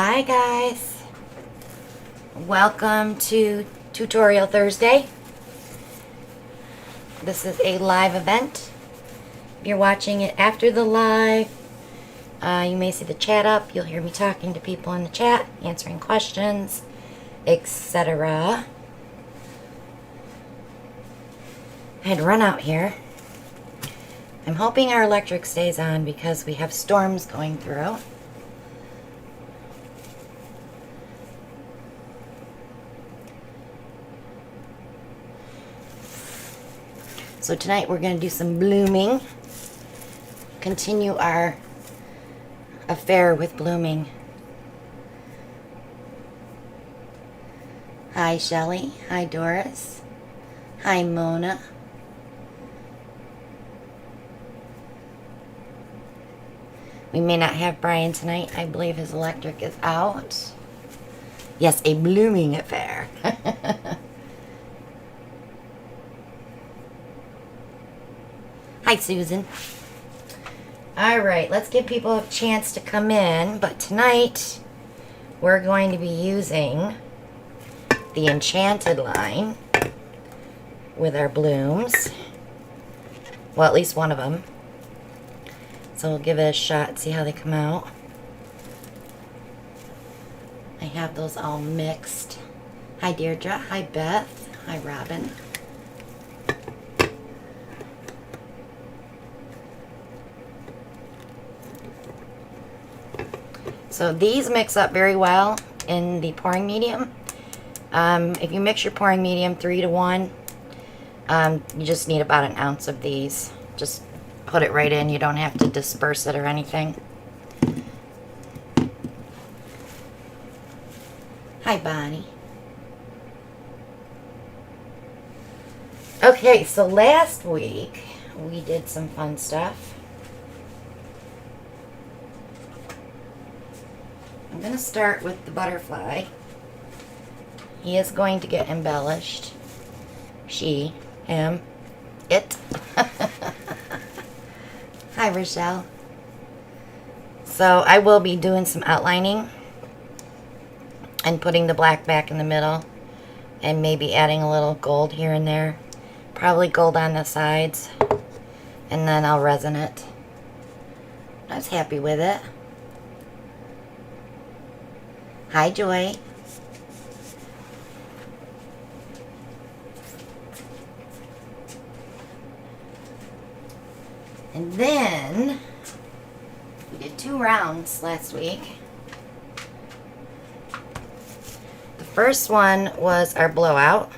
Hi guys, welcome to Tutorial Thursday. This is a live event. If you're watching it after the live, you may see the chat up. You'll hear me talking to people in the chat, answering questions, etc. I had run out here. I'm hoping our electric stays on because we have storms going through. So tonight we're going to do some blooming. Continue our affair with blooming. Hi Shelly. Hi Doris. Hi Mona. We may not have Brian tonight. I believe his electric is out. Yes, a blooming affair. Hi, Susan. All right, let's give people a chance to come in. But tonight, we're going to be using the Enchanted line with our blooms. Well, at least one of them. So we'll give it a shot and see how they come out. I have those all mixed. Hi, Deirdre. Hi, Beth. Hi, Robin. So these mix up very well in the pouring medium. If you mix your pouring medium 3 to 1, you just need about an ounce of these. Just put it right in. You don't have to disperse it or anything. Hi, Bonnie. Okay, so last week we did some fun stuff. I'm going to start with the butterfly. He is going to get embellished. She, him, it. Hi, Rochelle. So I will be doing some outlining and putting the black back in the middle and maybe adding a little gold here and there. Probably gold on the sides. And then I'll resin it. I was happy with it. Hi, Joy. And then we did 2 rounds last week. The first one was our blowout.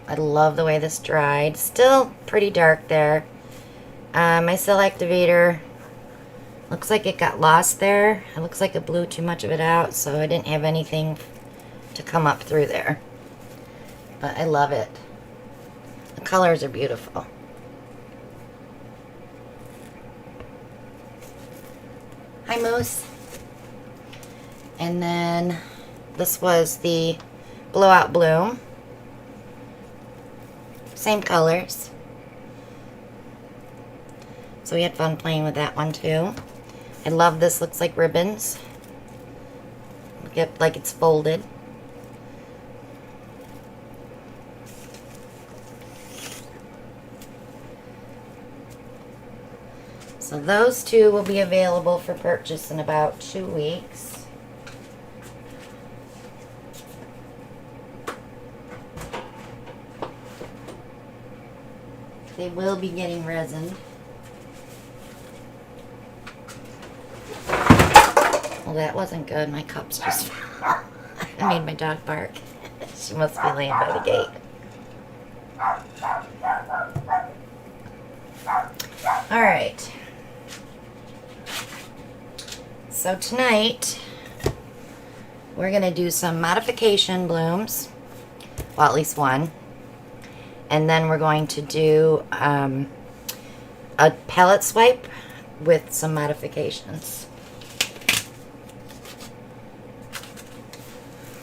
I love the way this dried. Still pretty dark there. My cell activator looks like it got lost there. It looks like it blew too much of it out, so I didn't have anything to come up through there. But I love it. The colors are beautiful. Hi, Moose. And then this was the blowout bloom. Same colors. So we had fun playing with that one too. I love this. Looks like ribbons. Like it's folded. So those 2 will be available for purchase in about 2 weeks. They will be getting resin. Well, that wasn't good. My cups just fell. I made my dog bark. She must be laying by the gate. All right. So tonight, we're going to do some modification blooms. Well, at least one. And then we're going to do a palette swipe with some modifications.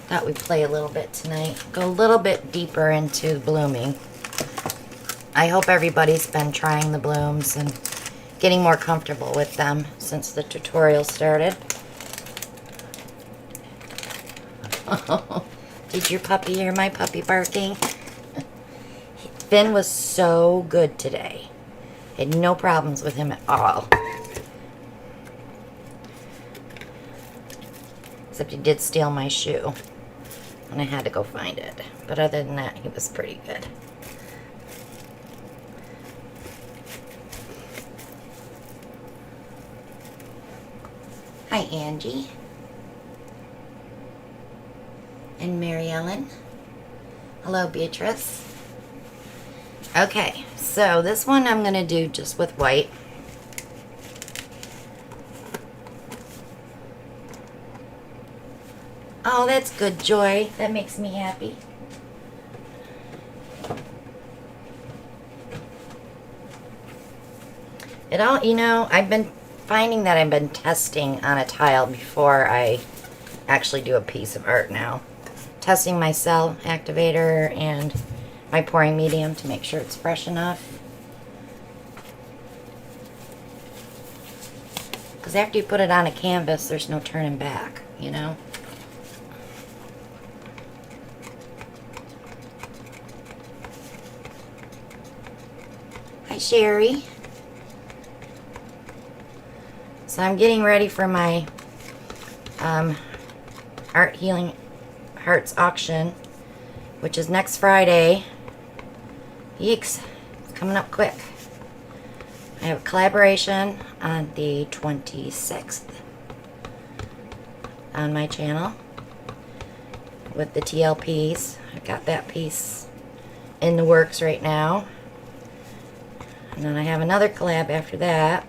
Thought we'd play a little bit tonight. Go a little bit deeper into blooming. I hope everybody's been trying the blooms and getting more comfortable with them since the tutorial started. Did your puppy hear my puppy barking? Finn was so good today. Had no problems with him at all. Except he did steal my shoe. And I had to go find it. But other than that, he was pretty good. Hi, Angie. And Mary Ellen. Hello, Beatrice. Okay, so this one I'm going to do just with white. Oh, that's good, Joy. That makes me happy. It all, you know, I've been finding that I've been testing on a tile before I actually do a piece of art now. Testing my cell activator and my pouring medium to make sure it's fresh enough. Because after you put it on a canvas, there's no turning back, you know? Hi, Sherry. So I'm getting ready for my Art Healing Hearts auction, which is next Friday. Yeeks, it's coming up quick. I have a collaboration on the 26th on my channel with the TLPs. I got that piece in the works right now. And then I have another collab after that.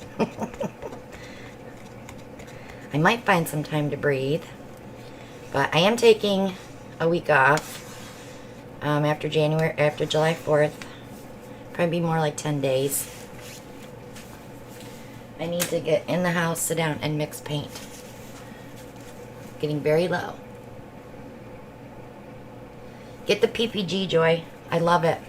I might find some time to breathe. But I am taking a week off after July 4th. Probably be more like 10 days. I need to get in the house, sit down, and mix paint. Getting very low. Get the PPG, Joy. I love it.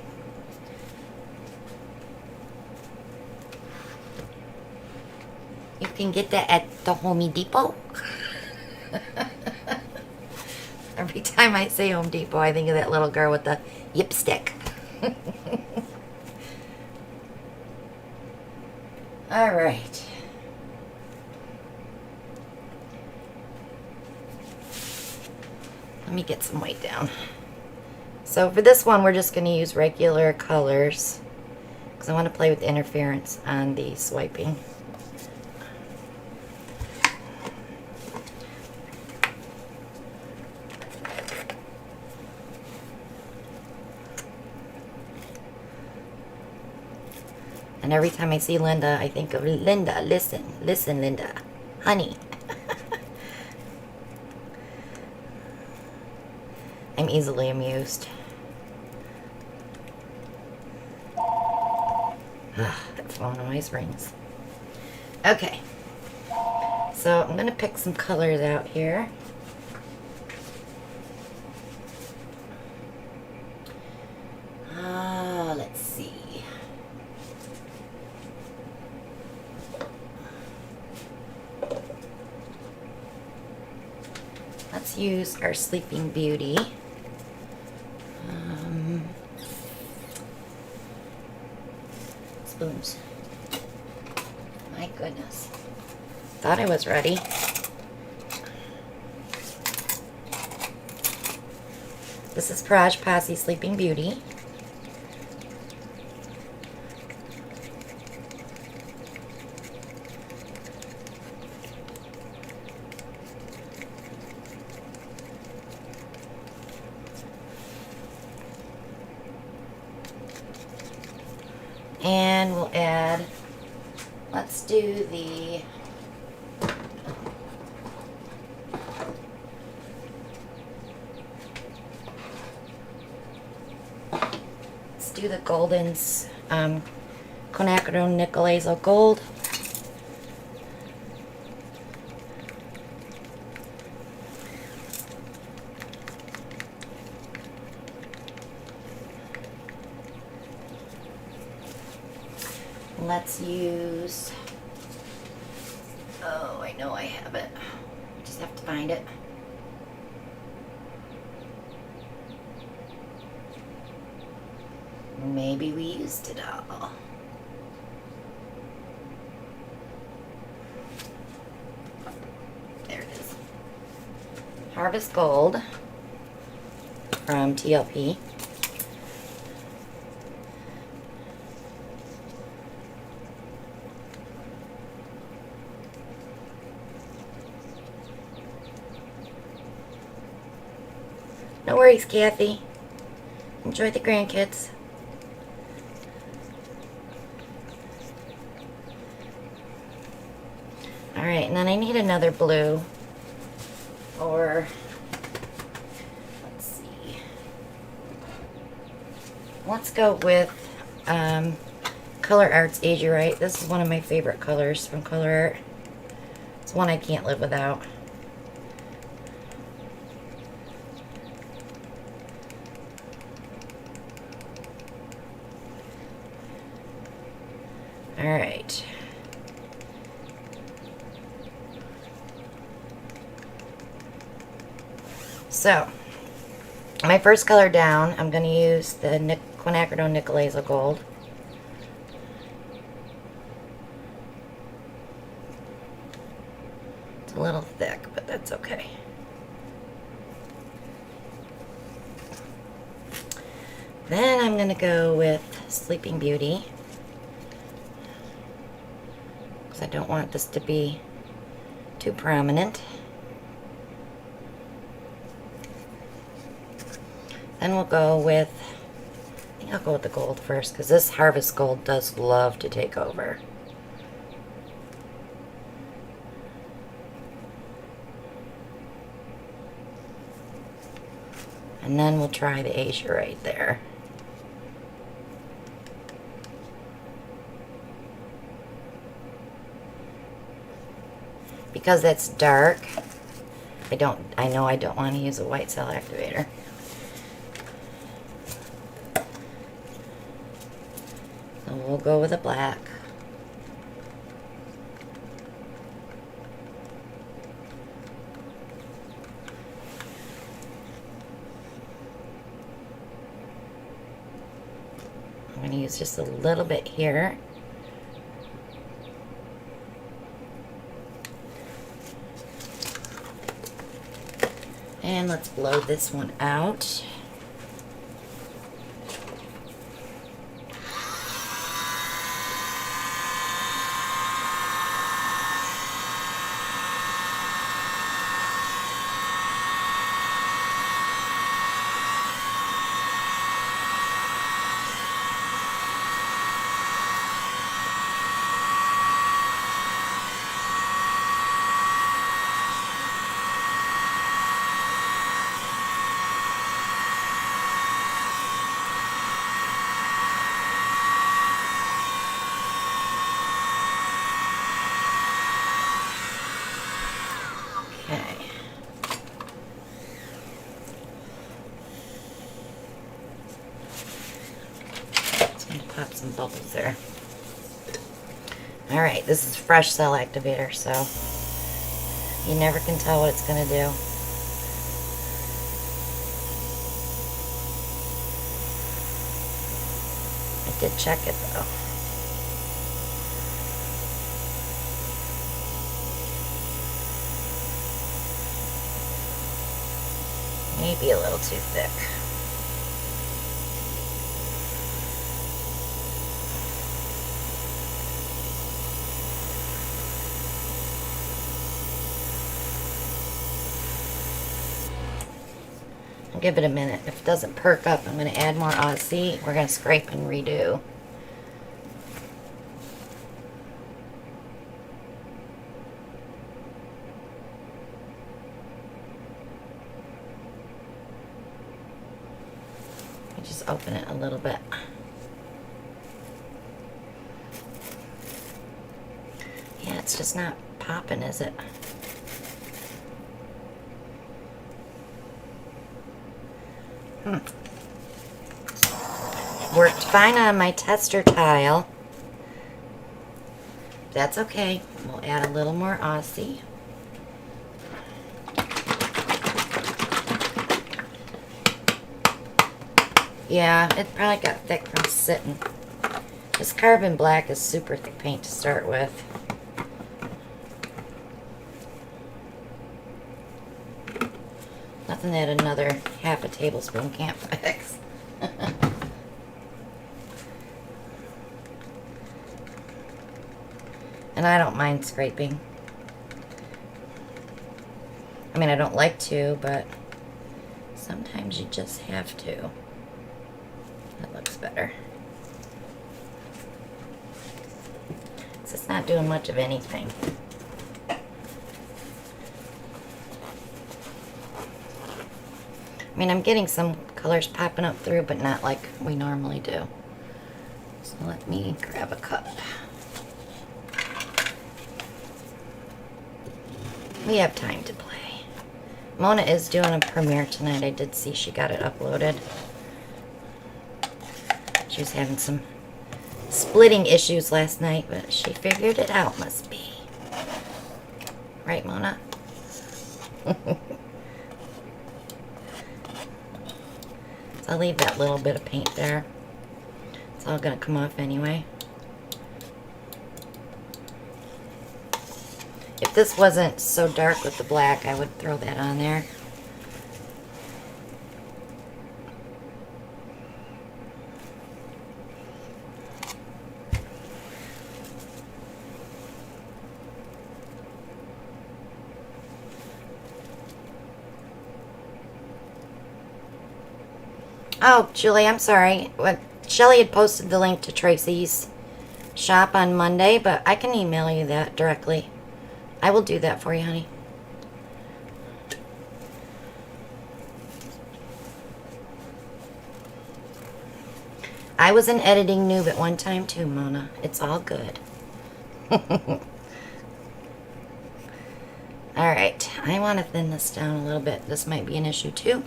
You can get that at the Home Depot. Every time I say Home Depot, I think of that little girl with the yip stick. All right. Let me get some white down. So for this one, we're just going to use regular colors because I want to play with the interference on the swiping. And every time I see Linda, I think of Linda. Listen, listen, Linda. Honey. I'm easily amused. That phone always rings. Okay. So I'm going to pick some colors out here. Let's see. Let's use our Sleeping Beauty. Spoons. My goodness. Thought I was ready. This is Praj Posse Sleeping Beauty. And we'll add, let's do the Golden's Quinacridone Nickel Azo Gold. Let's use, oh, I know I have it. I just have to find it. Maybe we used it all. There it is. Harvest Gold from TLP. No worries, Kathy. Enjoy the grandkids. Alright, and then I need another blue. Or, let's see. Let's go with Color Art's Azurite. This is one of my favorite colors from Color Art. It's one I can't live without. Alright. So, my first color down, I'm going to use the Quinacridone Nickel Hazel Gold. It's a little thick, but that's okay. Then I'm going to go with Sleeping Beauty, because I don't want this to be too prominent. Then we'll go with, I think I'll go with the gold first, because this Harvest Gold does love to take over. And then we'll try the Azurite there. Because it's dark, I know I don't want to use a white cell activator. So we'll go with a black. I'm going to use just a little bit here. And let's blow this one out. Pop some bubbles there. Alright, this is fresh cell activator, so you never can tell what it's going to do. I did check it though. Maybe a little too thick. I'll give it a minute. If it doesn't perk up, I'm going to add more Aussie. We're going to scrape and redo. Just open it a little bit. Yeah, it's just not popping, is it? Worked fine on my tester tile. That's okay. We'll add a little more Aussie. Yeah, it probably got thick from sitting. This carbon black is super thick paint to start with. Nothing that another half a tablespoon can't fix. And I don't mind scraping. I mean, I don't like to, but sometimes you just have to. That looks better. So it's not doing much of anything. I mean, I'm getting some colors popping up through, but not like we normally do. So let me grab a cup. We have time to play. Mona is doing a premiere tonight. I did see she got it uploaded. She was having some splitting issues last night, but she figured it out, must be. Right, Mona? So I'll leave that little bit of paint there. It's all gonna come off anyway. If this wasn't so dark with the black, I would throw that on there. Oh, Julie, I'm sorry. What Shelly had posted the link to Tracy's shop on Monday, but I can email you that directly. I will do that for you, honey. I was an editing noob at one time too, Mona. It's all good. Alright, I want to thin this down a little bit. This might be an issue too.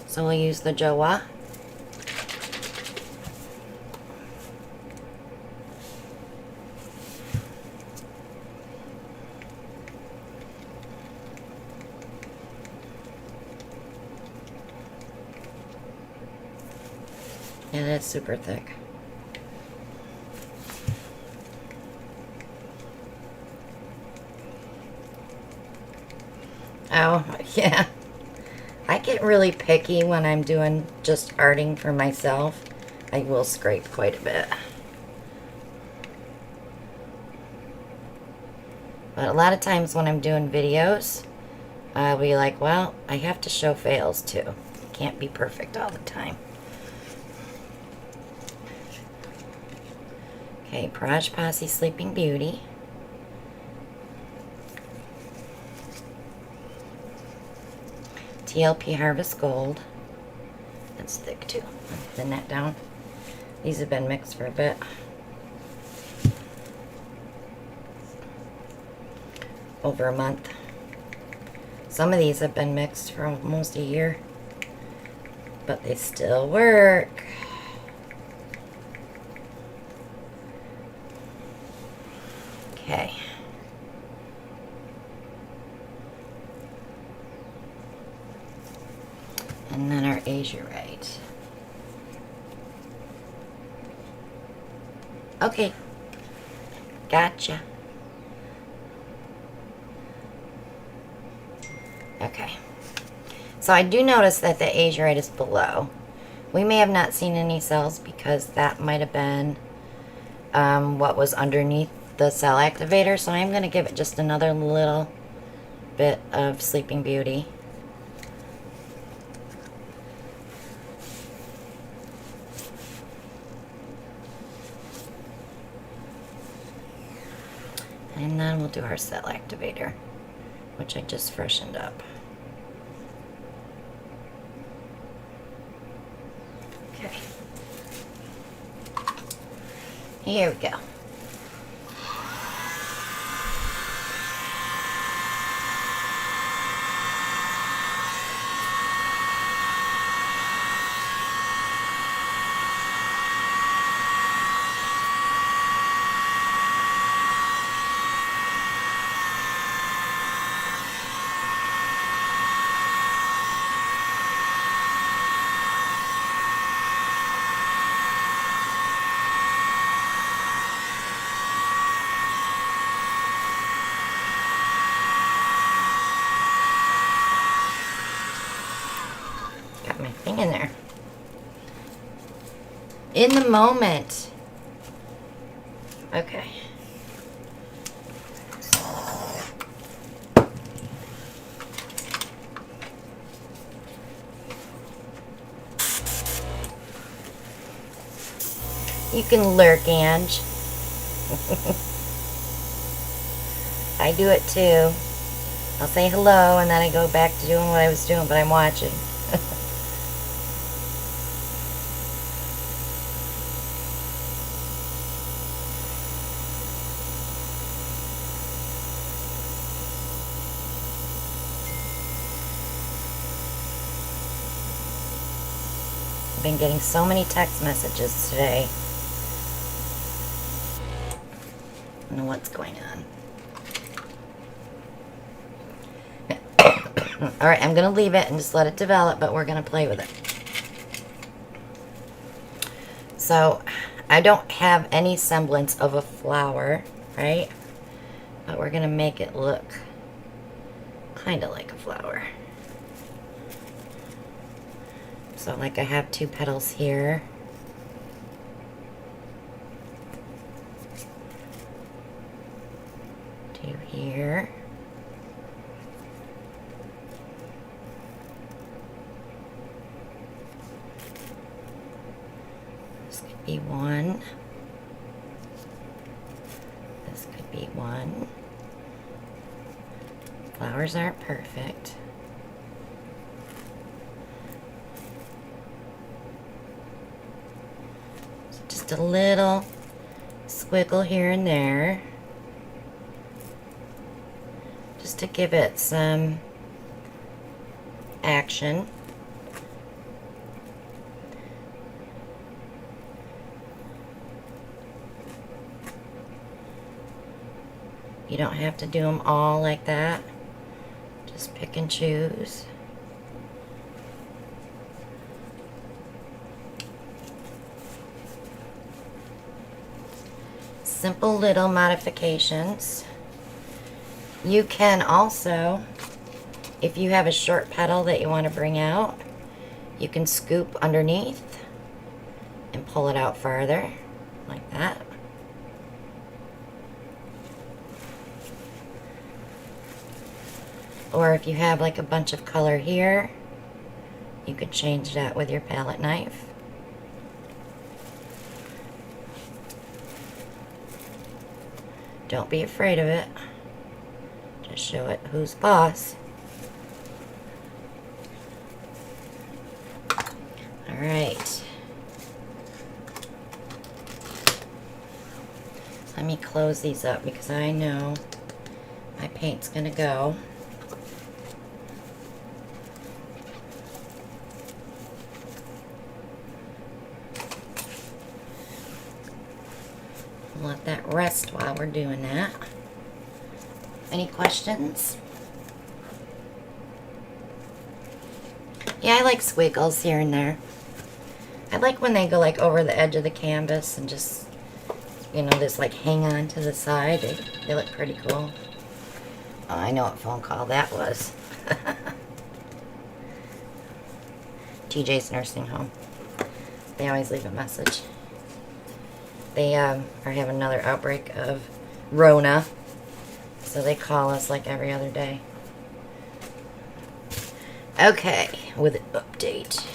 So we'll use the Jowa. Yeah, that's super thick. Oh, yeah. I get really picky when I'm doing just arting for myself. I will scrape quite a bit. But a lot of times when I'm doing videos, I'll be like, well, I have to show fails too. Can't be perfect all the time. Okay, Praj Posse Sleeping Beauty. TLP Harvest Gold. That's thick too. Thin that down. These have been mixed for a bit. Over a month. Some of these have been mixed for almost a year. But they still work. Okay. And then our azurite. Okay. Gotcha. Okay. So I do notice that the azurite is below. We may have not seen any cells because that might have been what was underneath the cell activator. So I'm going to give it just another little bit of Sleeping Beauty. And then we'll do our cell activator, which I just freshened up. Okay. Here we go. in there. In the moment. Okay. You can lurk, Ange. I do it too. I'll say hello and then I go back to doing what I was doing, but I'm watching. I've been getting so many text messages today. I don't know what's going on. Alright, I'm going to leave it and just let it develop, but we're going to play with it. So, I don't have any semblance of a flower, right? But we're going to make it look kind of like a flower. So, like I have 2 petals here. Here. This could be 1. This could be 1. Flowers aren't perfect. So just a little squiggle here and there. Just to give it some action. You don't have to do them all like that. Just pick and choose. Simple little modifications. You can also, if you have a short petal that you want to bring out, you can scoop underneath and pull it out farther, like that. Or if you have like a bunch of color here, you could change that with your palette knife. Don't be afraid of it. Just show it who's boss. All right. Let me close these up because I know my paint's gonna go. Let that rest while we're doing that. Any questions? Yeah, I like squiggles here and there. I like when they go like over the edge of the canvas and just, you know, just like hang on to the side. They look pretty cool. Oh, I know what phone call that was. TJ's nursing home. They always leave a message. They are having another outbreak of Rona. So they call us like every other day. Okay, with an update.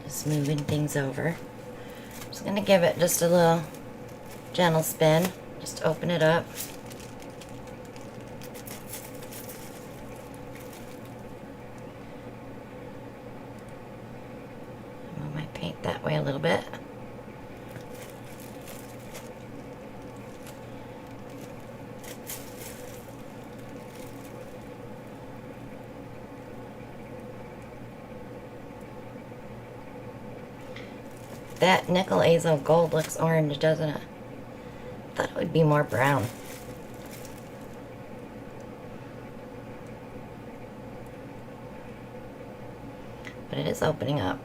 Just moving things over. Just gonna give it just a little gentle spin. Just open it up. Move my paint that way a little bit. That nickel azo gold looks orange, doesn't it? I thought it would be more brown. But it is opening up.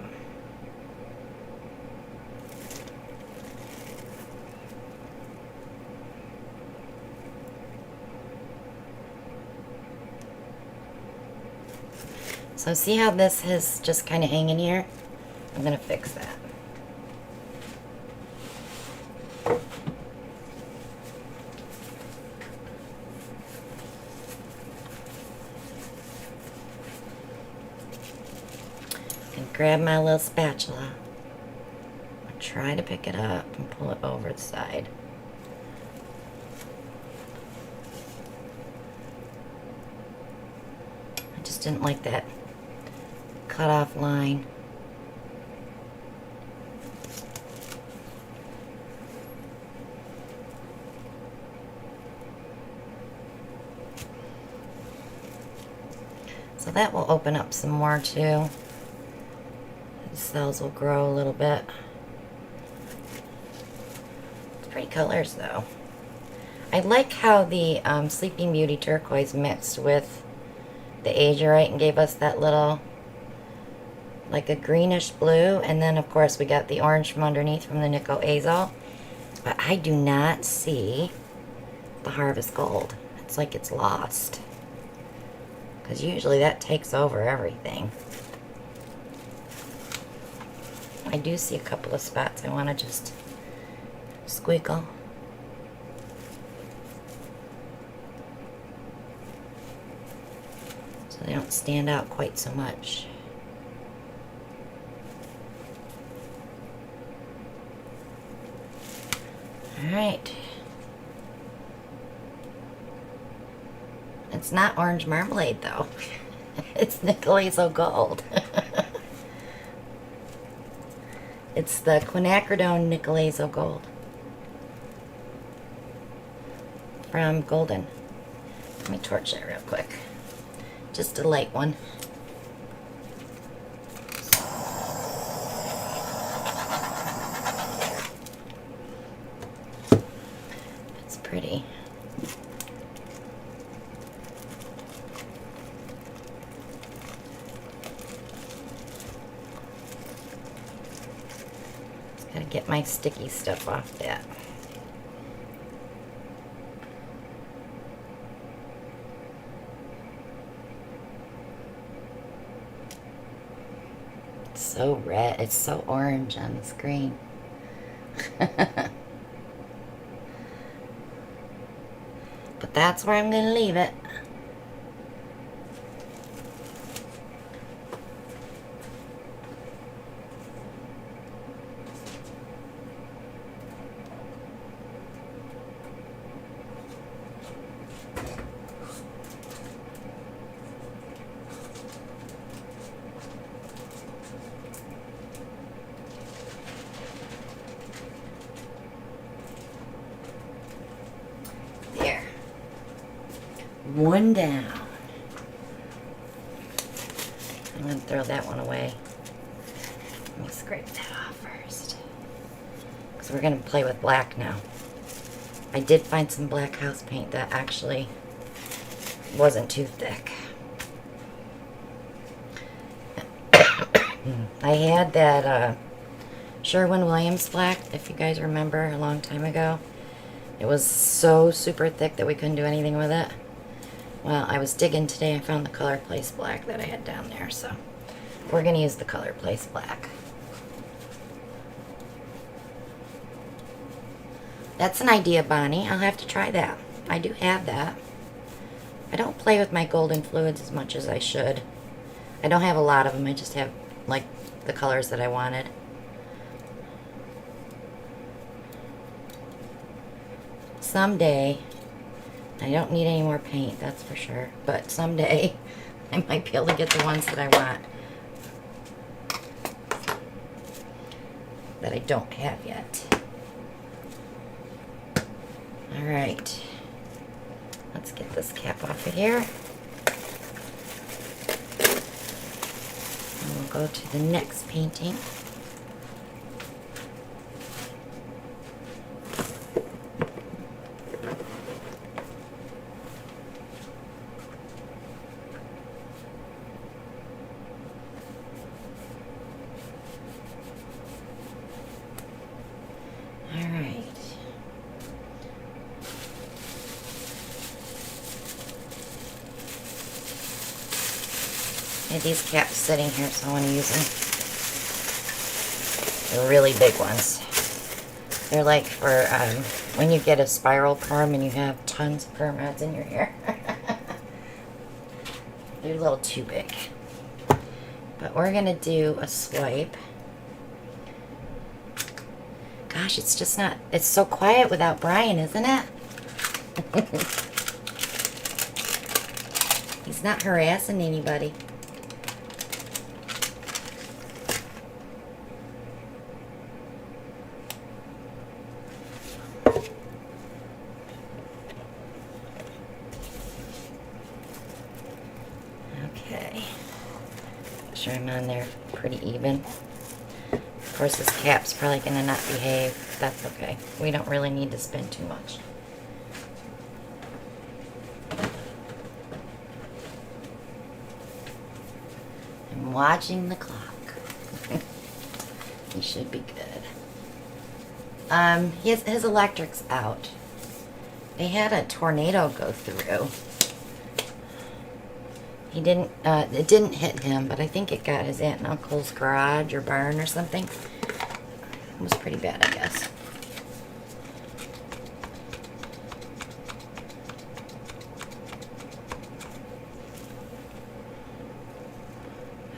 So see how this is just kind of hanging here? I'm going to fix that. And grab my little spatula. I'll try to pick it up and pull it over the side. I just didn't like that cut off line. So that will open up some more too. The cells will grow a little bit. It's pretty colors though. I like how the Sleeping Beauty turquoise mixed with the azurite and gave us that little, like a greenish blue. And then of course we got the orange from underneath from the nickel azole. But I do not see the harvest gold. It's like it's lost. Because usually that takes over everything. I do see a couple of spots I want to just squiggle. So they don't stand out quite so much. Alright. It's not orange marmalade though. It's nickel azole gold. It's the quinacridone nickel azole gold from Golden. Let me torch that real quick. Just a light one. It's pretty. Gotta get my sticky stuff off that. It's so red. It's so orange on the screen. But that's where I'm gonna leave it. One down. I'm going to throw that one away. Let me scrape that off first. Because we're going to play with black now. I did find some black house paint that actually wasn't too thick. I had that Sherwin-Williams black, if you guys remember, a long time ago. It was so super thick that we couldn't do anything with it. Well, I was digging today and found the Color Place black that I had down there, so we're going to use the Color Place black. That's an idea, Bonnie. I'll have to try that. I do have that. I don't play with my golden fluids as much as I should. I don't have a lot of them. I just have, like, the colors that I wanted. Someday, I don't need any more paint, that's for sure. But someday, I might be able to get the ones that I want. That I don't have yet. Alright. Let's get this cap off of here. And we'll go to the next painting. I have these caps sitting here, so I want to use them. They're really big ones. They're like for when you get a spiral perm and you have tons of perm rods in your hair. They're a little too big. But we're going to do a swipe. Gosh, it's just not, it's so quiet without Brian, isn't it? He's not harassing anybody. Okay. Make sure I'm on there pretty even. Of course, this cap's probably going to not behave. That's okay. We don't really need to spin too much. I'm watching the clock. He should be good. His electric's out. They had a tornado go through. He didn't, it didn't hit him, but I think it got his aunt and uncle's garage or barn or something. It was pretty bad, I guess.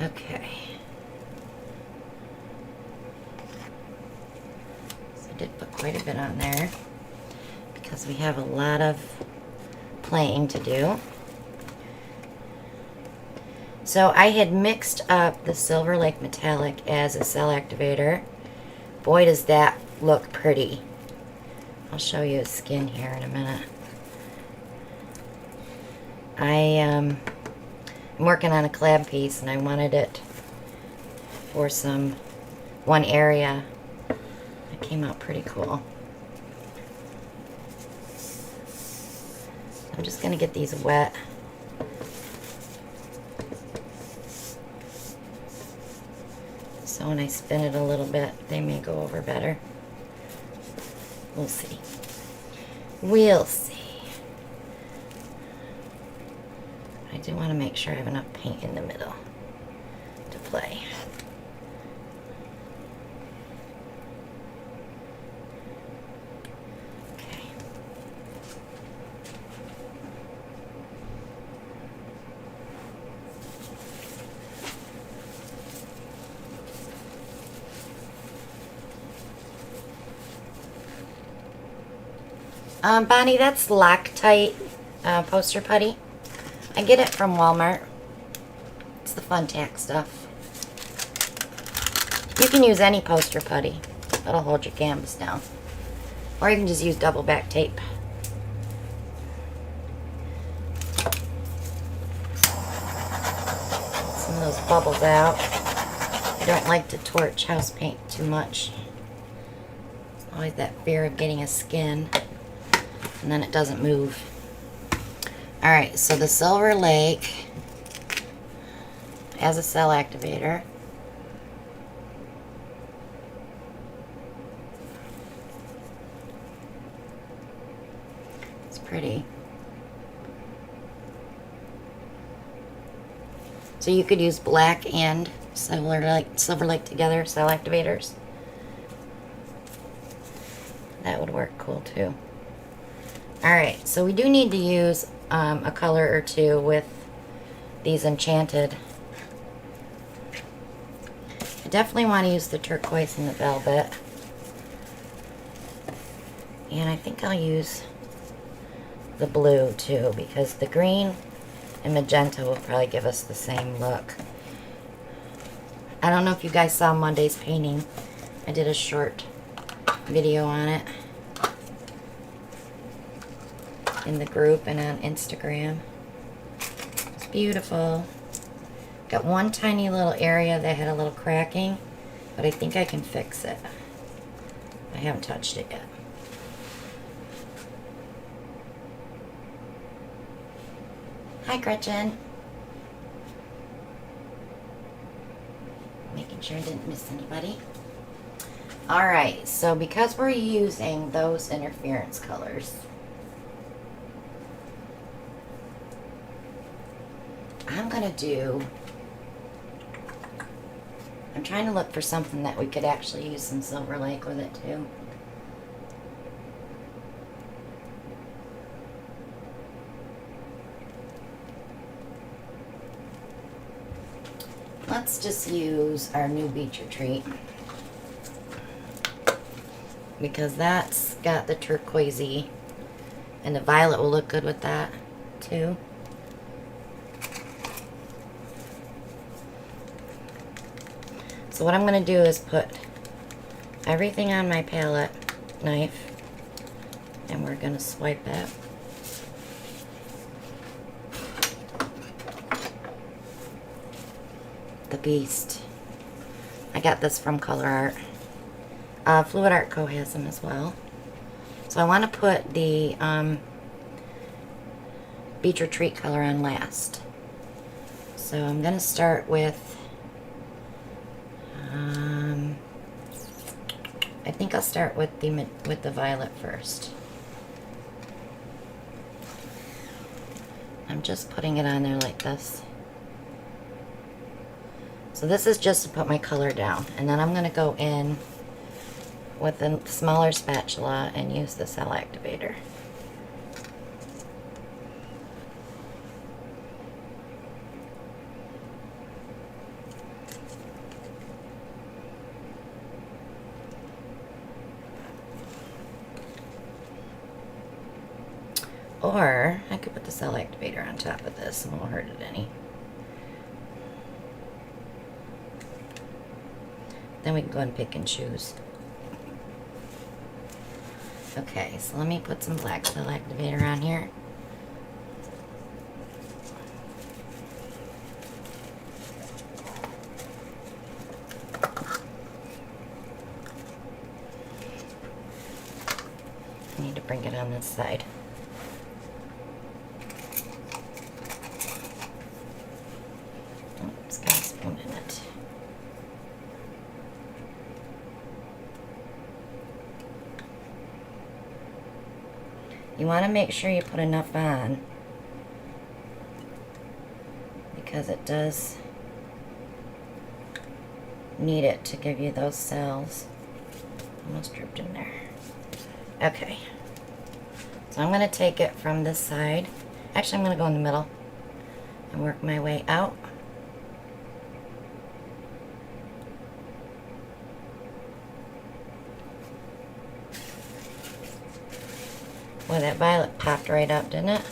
Okay. So I did put quite a bit on there because we have a lot of playing to do. So I had mixed up the Silver Lake Metallic as a cell activator. Boy, does that look pretty. I'll show you his skin here in a minute. I'm working on a collab piece and I wanted it for one area. It came out pretty cool. I'm just going to get these wet. So when I spin it a little bit, they may go over better. We'll see. We'll see. I do want to make sure I have enough paint in the middle to play. Okay. Bonnie, that's Loctite poster putty. I get it from Walmart. It's the fun tack stuff. You can use any poster putty. That'll hold your canvas down. Or you can just use double back tape. Some of those bubbles out. I don't like to torch house paint too much. Always that fear of getting a skin. And then it doesn't move. Alright, so the Silver Lake as a cell activator. It's pretty. So you could use black and Silver Lake together, cell activators. That would work cool too. Alright, so we do need to use a color or two with these enchanted. I definitely want to use the turquoise and the velvet. And I think I'll use the blue too, because the green and magenta will probably give us the same look. I don't know if you guys saw Monday's painting. I did a short video on it in the group and on Instagram. It's beautiful. Got one tiny little area that had a little cracking, but I think I can fix it. I haven't touched it yet. Hi, Gretchen. Making sure I didn't miss anybody. Alright, so because we're using those interference colors, I'm going to do I'm trying to look for something that we could actually use some Silver Lake with it too. Let's just use our new Beach Retreat because that's got the turquoisey, and the violet will look good with that too. So what I'm going to do is put everything on my palette knife, and we're going to swipe it. The Beast. I got this from Color Art. Fluid Art Co. has them as well. So I want to put the Beach Retreat color on last. So I'm going to start with I think I'll start with the violet first. I'm just putting it on there like this. So this is just to put my color down, and then I'm going to go in with a smaller spatula and use the cell activator. Or I could put the cell activator on top of this and it won't hurt it any. Then we can go and pick and choose. Okay, so let me put some black cell activator on here. I need to bring it on this side. Oh, it's got a spoon in it. You want to make sure you put enough on because it does need it to give you those cells. Almost dripped in there. Okay. So I'm going to take it from this side. Actually, I'm going to go in the middle and work my way out. Boy, that violet popped right up, didn't it?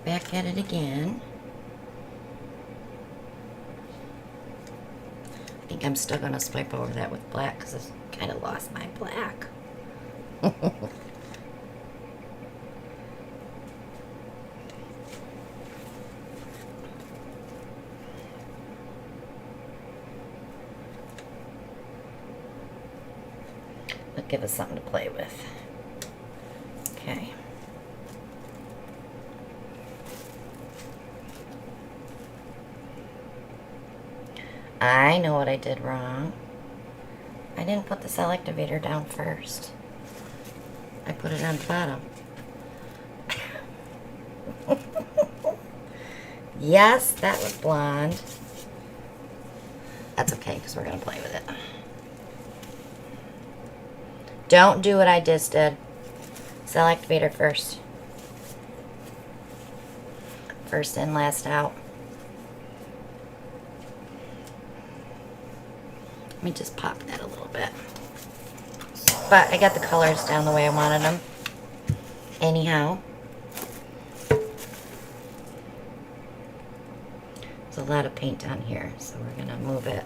Back at it again. I think I'm still going to swipe over that with black because I kind of lost my black. It'll give us something to play with. Okay. I know what I did wrong. I didn't put the cell activator down first. I put it on the bottom. Yes, that was blonde. That's okay, because we're going to play with it. Don't do what I just did. Cell activator first. First in, last out. Let me just pop that a little bit. But I got the colors down the way I wanted them. Anyhow. There's a lot of paint on here, so we're going to move it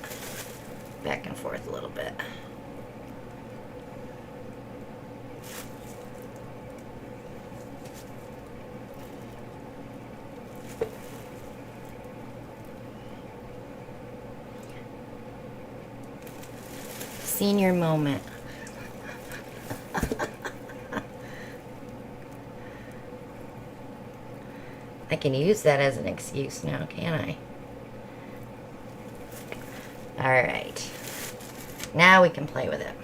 back and forth a little bit. senior moment. I can use that as an excuse now, can't I? Alright. Now we can play with it.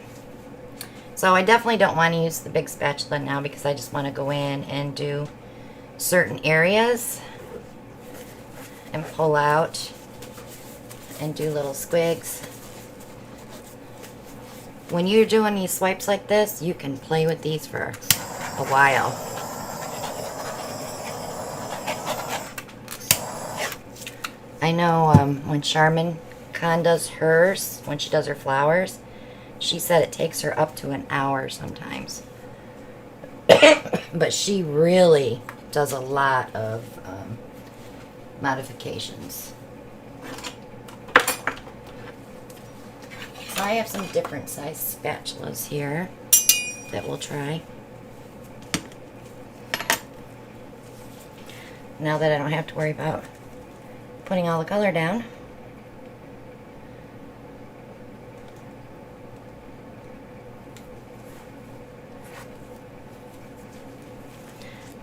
So I definitely don't want to use the big spatula now because I just want to go in and do certain areas and pull out and do little squigs. When you're doing these swipes like this, you can play with these for a while. I know when Charmin Khan does hers, when she does her flowers, she said it takes her up to an hour sometimes. But she really does a lot of modifications. So I have some different size spatulas here that we'll try. Now that I don't have to worry about putting all the color down.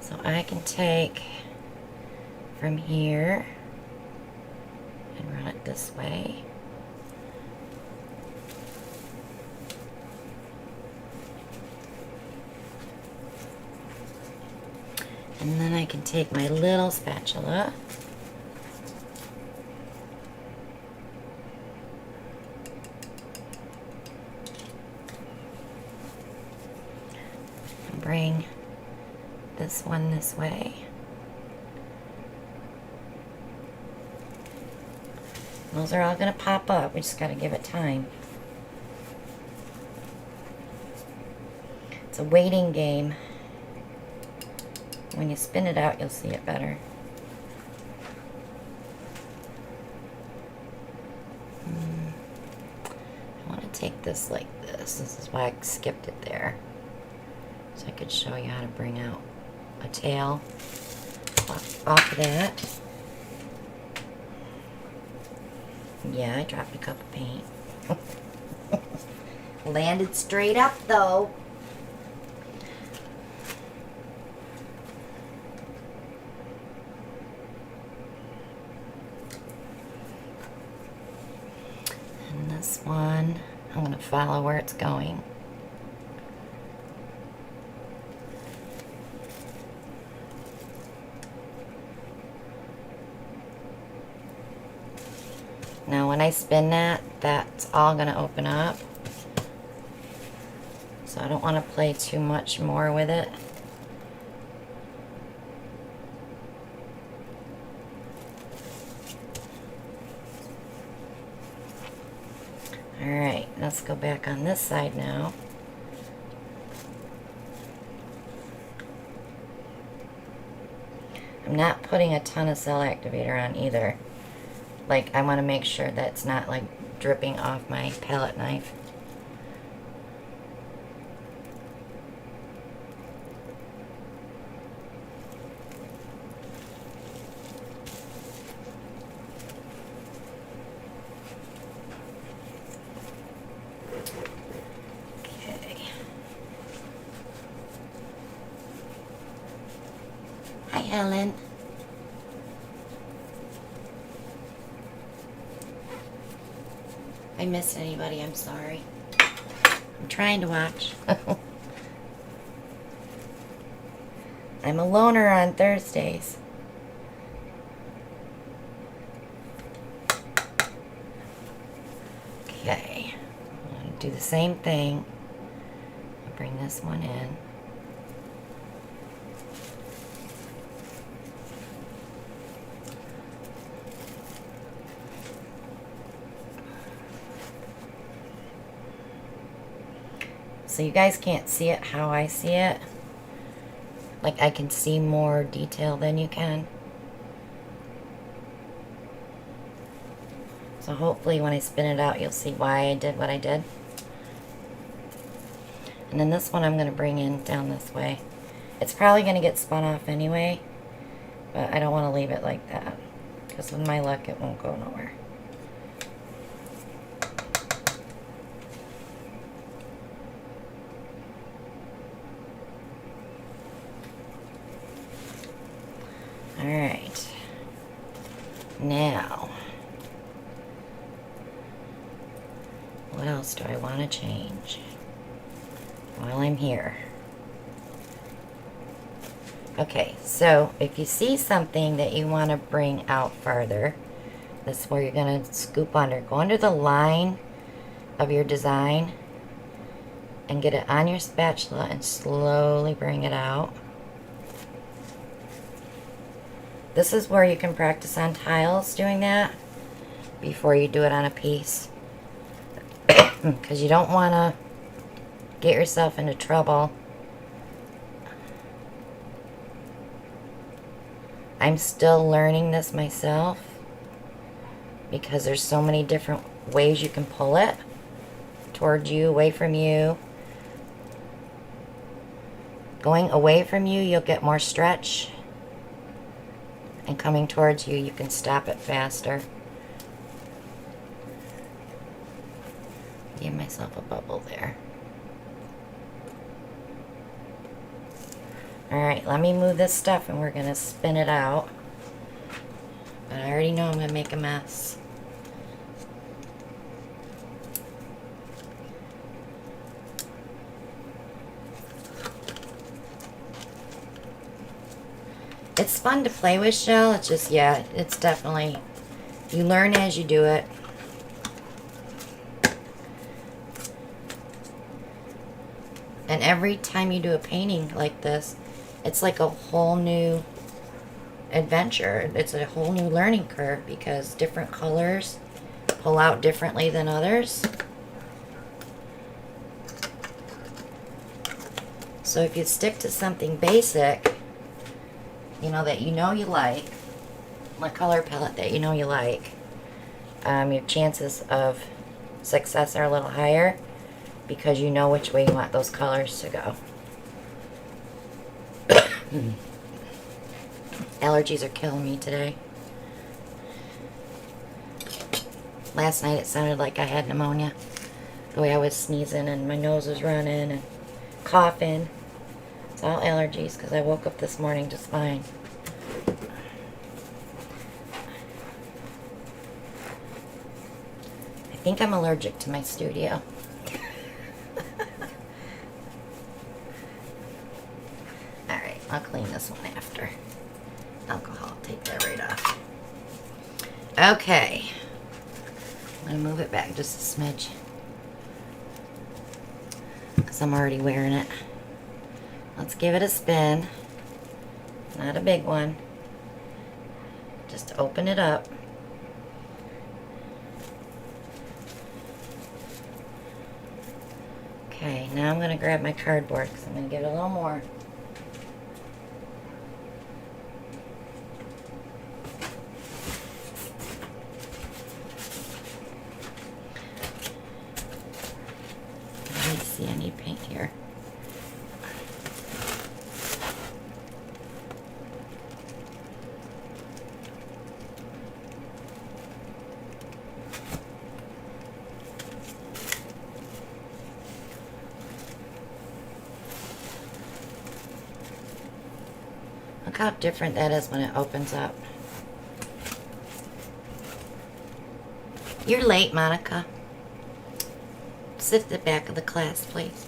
So I can take from here and run it this way. And then I can take my little spatula and bring this one this way. Those are all going to pop up. We just got to give it time. It's a waiting game. When you spin it out, you'll see it better. I want to take this like this. This is why I skipped it there. So I could show you how to bring out a tail off of that. Yeah, I dropped a cup of paint. Landed straight up though. And this one, I'm going to follow where it's going. Now when I spin that, that's all going to open up. So I don't want to play too much more with it. Alright, let's go back on this side now. I'm not putting a ton of cell activator on either. Like, I want to make sure that it's not like dripping off my palette knife. Okay. Hi, Helen. If I missed anybody, I'm sorry. I'm trying to watch. I'm a loner on Thursdays. Okay. I'm going to do the same thing. I'll bring this one in. So you guys can't see it how I see it. Like I can see more detail than you can. So hopefully when I spin it out, you'll see why I did what I did. And then this one I'm going to bring in down this way. It's probably going to get spun off anyway, but I don't want to leave it like that, because with my luck it won't go nowhere. else do I want to change while I'm here? Okay, so if you see something that you want to bring out farther, this is where you're going to scoop under. Go under the line of your design and get it on your spatula and slowly bring it out. This is where you can practice on tiles doing that before you do it on a piece. Because you don't want to get yourself into trouble. I'm still learning this myself because there's so many different ways you can pull it towards you, away from you. Going away from you, you'll get more stretch. And coming towards you, you can stop it faster. Give myself a bubble there. Alright, let me move this stuff and we're going to spin it out. But I already know I'm going to make a mess. It's fun to play with shell. It's just, yeah, it's definitely, you learn as you do it. And every time you do a painting like this, it's like a whole new adventure. It's a whole new learning curve because different colors pull out differently than others. So if you stick to something basic, you know, that you like, a color palette that you know you like, your chances of success are a little higher because you know which way you want those colors to go. Allergies are killing me today. Last night it sounded like I had pneumonia. The way I was sneezing and my nose was running and coughing. It's all allergies because I woke up this morning just fine. I think I'm allergic to my studio. Alright, I'll clean this one after. Alcohol, take that right off. Okay. I'm going to move it back just a smidge. Because I'm already wearing it. Let's give it a spin. Not a big one. Just open it up. Okay, now I'm going to grab my cardboard because I'm going to give it a little more. I need to see, I need paint here. Look how different that is when it opens up. You're late, Monica. Sit at the back of the class, please.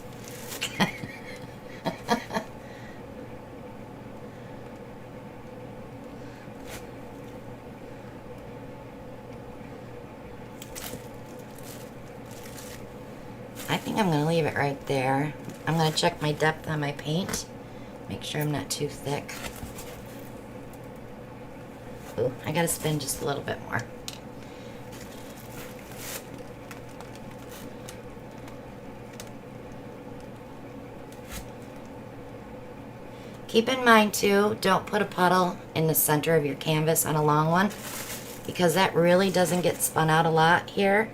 I think I'm going to leave it right there. I'm going to check my depth on my paint. Make sure I'm not too thick. Ooh, I gotta spin just a little bit more. Keep in mind too, don't put a puddle in the center of your canvas on a long one because that really doesn't get spun out a lot here,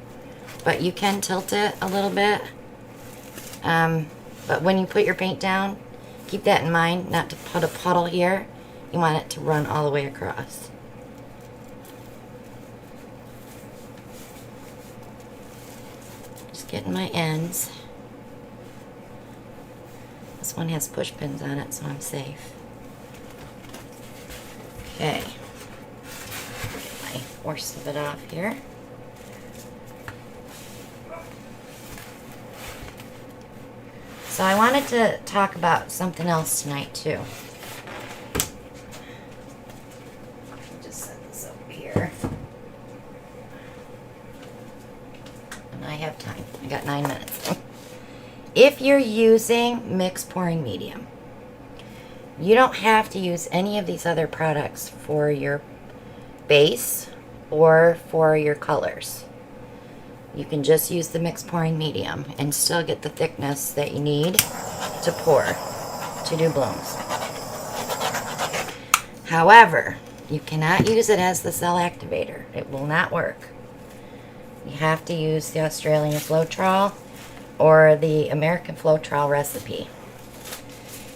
but you can tilt it a little bit. But when you put your paint down, keep that in mind, not to put a puddle here. You want it to run all the way across. Getting my ends. This one has push pins on it, so I'm safe. Okay. Get my worst of it off here. So I wanted to talk about something else tonight too. Just set this over here. And I have time. I got 9 minutes. If you're using mixed pouring medium, you don't have to use any of these other products for your base or for your colors. You can just use the mixed pouring medium and still get the thickness that you need to pour to do blooms. However, you cannot use it as the cell activator. It will not work. You have to use the Australian Floetrol or the American Floetrol recipe.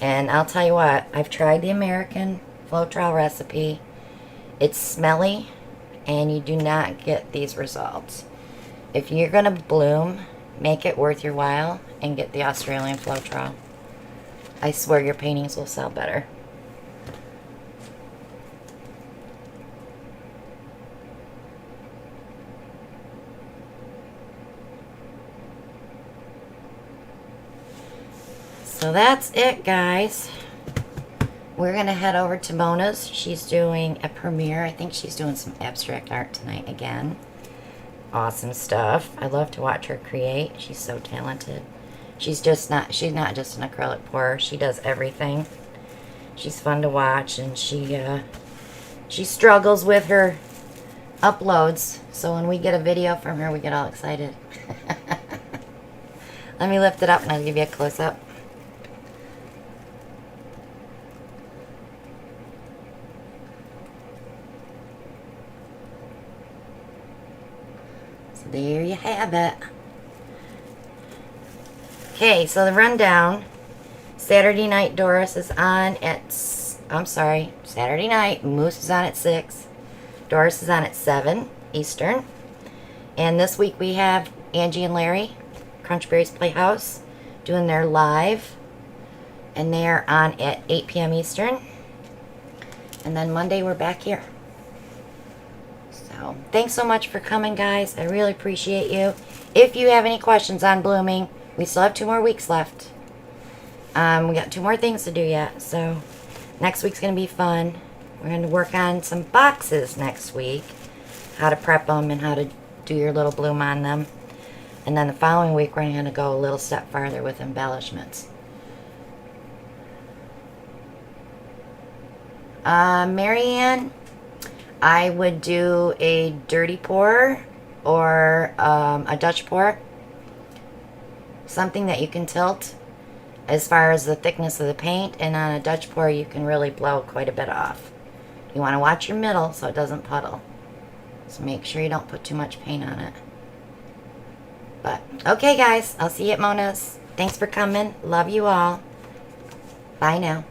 And I'll tell you what, I've tried the American Floetrol recipe. It's smelly and you do not get these results. If you're going to bloom, make it worth your while and get the Australian Floetrol. I swear your paintings will sell better. So that's it, guys. We're going to head over to Mona's. She's doing a premiere. I think she's doing some abstract art tonight again. Awesome stuff. I love to watch her create. She's so talented. She's not just an acrylic pourer. She does everything. She's fun to watch, and she struggles with her uploads. So when we get a video from her, we get all excited. Let me lift it up and I'll give you a close-up. There you have it. Okay, so the rundown. Saturday night, Doris is on at... Saturday night, Moose is on at 6. Doris is on at 7 Eastern. And this week we have Angie and Larry, Crunchberry's Playhouse, doing their live. And they are on at 8 p.m. Eastern. And then Monday we're back here. So, thanks so much for coming, guys. I really appreciate you. If you have any questions on blooming, we still have 2 more weeks left. We got 2 more things to do yet. So, next week's going to be fun. We're going to work on some boxes next week. How to prep them and how to do your little bloom on them. And then the following week, we're going to go a little step farther with embellishments. Marianne, I would do a dirty pour or a Dutch pour. Something that you can tilt as far as the thickness of the paint. And on a Dutch pour, you can really blow quite a bit off. You want to watch your middle so it doesn't puddle. So make sure you don't put too much paint on it. But, okay guys, I'll see you at Mona's. Thanks for coming. Love you all. Bye now.